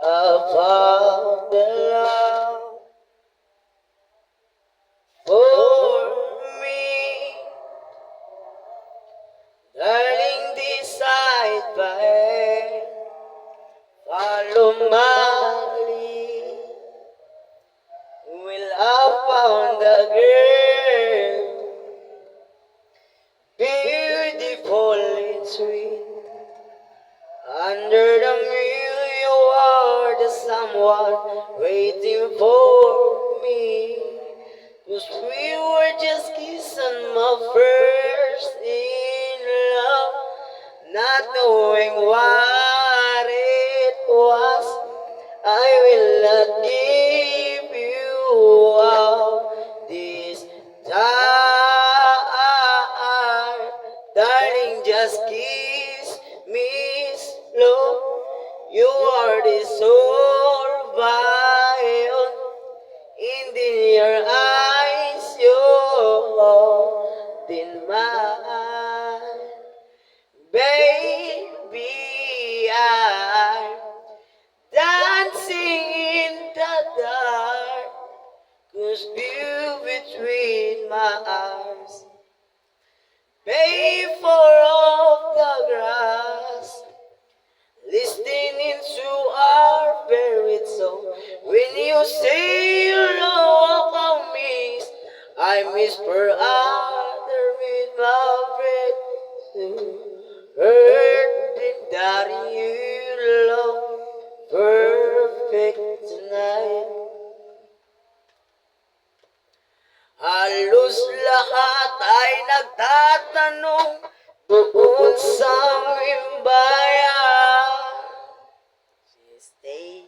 about the love for me. Darling, decide by follow my lead. Will I found a girl beautiful and sweet? Under the moon, you are the someone waiting for me. 'Cause we were just kissing my first in love, not knowing what it was. I will not give you up this time. Darling, just kiss me slow. You are the soul viol, and in your eyes, you're in mine. Baby, I'm dancing in the dark, 'cause you between my arms. Pay for off the grass, listening to our favorite song. When you say you love I miss per other with my breath. Hurting that you love perfect tonight. Halos lahat ay nagtatanong doon sa aming bayan. Stay